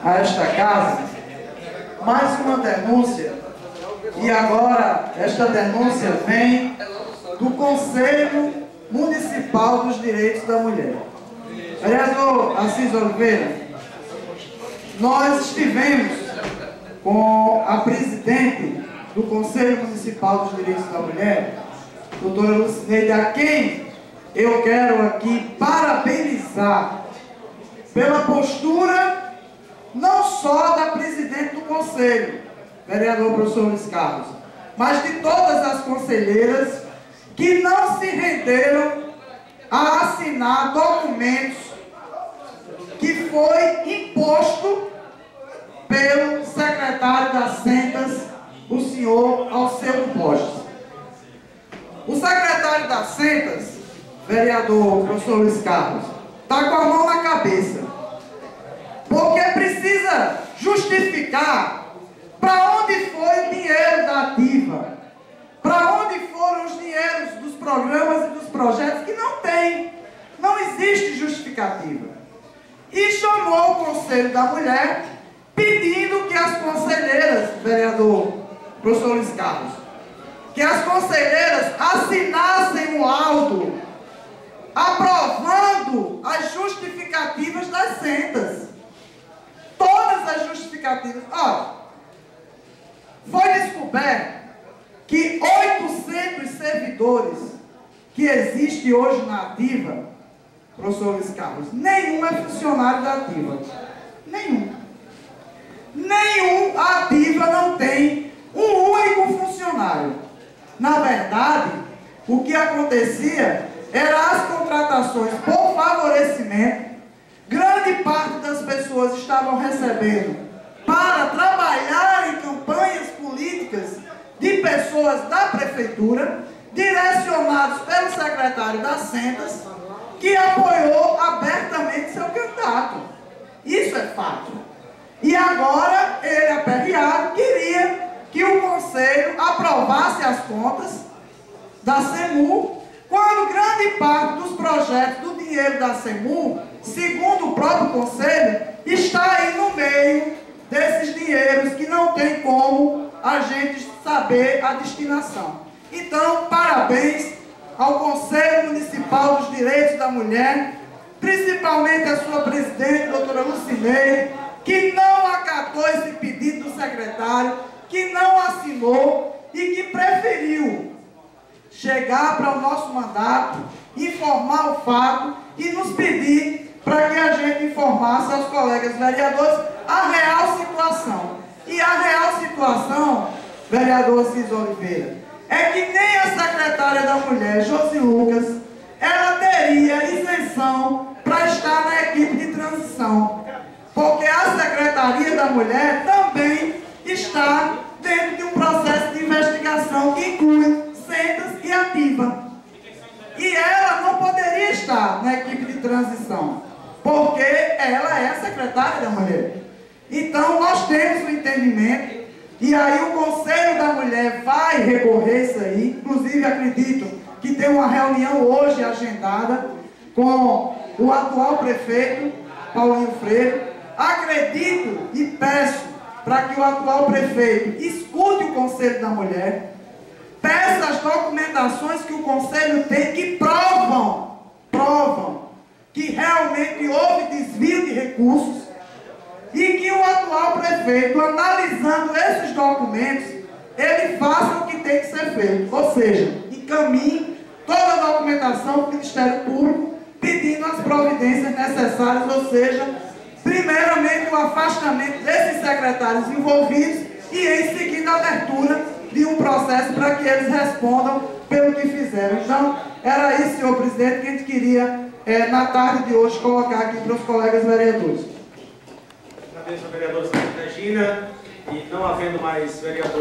a esta casa mais uma denúncia, e agora esta denúncia vem do Conselho Municipal dos Direitos da Mulher. Vereador Assis Oliveira, nós estivemos com a presidente do Conselho Municipal dos Direitos da Mulher, doutora Lucineide, a quem eu quero aqui parabenizar pela postura não só da presidente do Conselho, vereador professor Luiz Carlos, mas de todas as conselheiras que não se renderam a assinar documentos que foi imposto pelo secretário das Sentas, o senhor Alceu Borges. O secretário das Sentas, vereador professor Luiz Carlos, está com a mão na cabeça, porque precisa justificar para onde foi o dinheiro da ativa, para onde foram os dinheiros dos programas e dos projetos que não tem, não existe justificativa. E chamou o Conselho da Mulher pedindo que as conselheiras, vereador professor Luiz Carlos, que as conselheiras assinassem um laudo aprovando as justificativas das sentas. Todas as justificativas. Olha, foi descoberto que 800 servidores que existem hoje na ativa, professor Luiz Carlos, nenhum é funcionário da ativa. Nenhum. Nenhum ativa não tem um único funcionário. Na verdade, o que acontecia era as contratações por favorecimento. Grande parte das pessoas estavam recebendo para trabalhar em campanhas políticas de pessoas da prefeitura, direcionados pelo secretário das Sentas, que apoiou abertamente seu candidato. Isso é fato. E agora ele, aperreado, queria que o Conselho aprovasse as contas da CEMU, quando grande parte dos projetos do dinheiro da CEMU, segundo o próprio Conselho, está aí no meio desses dinheiros que não tem como a gente saber a destinação. Então, parabéns ao Conselho Municipal dos Direitos da Mulher, principalmente a sua presidente, doutora Lucineide, que não acatou esse pedido do secretário, que não assinou e que preferiu chegar para o nosso mandato, informar o fato e nos pedir para que a gente informasse aos colegas vereadores a real situação. E a real situação, vereador Assis Oliveira, é que nem a secretária da Mulher, Josi Lucas, ela teria isenção para estar na equipe de transição, porque a Secretaria da Mulher também está dentro de um processo de investigação que inclui Sentas e ativa. E ela não poderia estar na equipe de transição, porque ela é a secretária da Mulher. Então nós temos o entendimento, e aí o Conselho da Mulher vai recorrer isso aí. Inclusive acredito que tem uma reunião hoje agendada com o atual prefeito, Paulinho Freire. Acredito e peço para que o atual prefeito escute o Conselho da Mulher, peça as documentações que o Conselho tem que provam que realmente houve desvio de recursos, e que o atual prefeito, analisando esses documentos, ele faça o que tem que ser feito, ou seja, encaminhe toda a documentação para o Ministério Público, pedindo as providências necessárias, ou seja, primeiramente o afastamento desses secretários envolvidos e em seguida a abertura de um processo para que eles respondam pelo que fizeram. Então, era isso, senhor presidente, que a gente queria, na tarde de hoje, colocar aqui para os colegas vereadores. Agradeço a vereadora Santa Regina, e não havendo mais vereadores.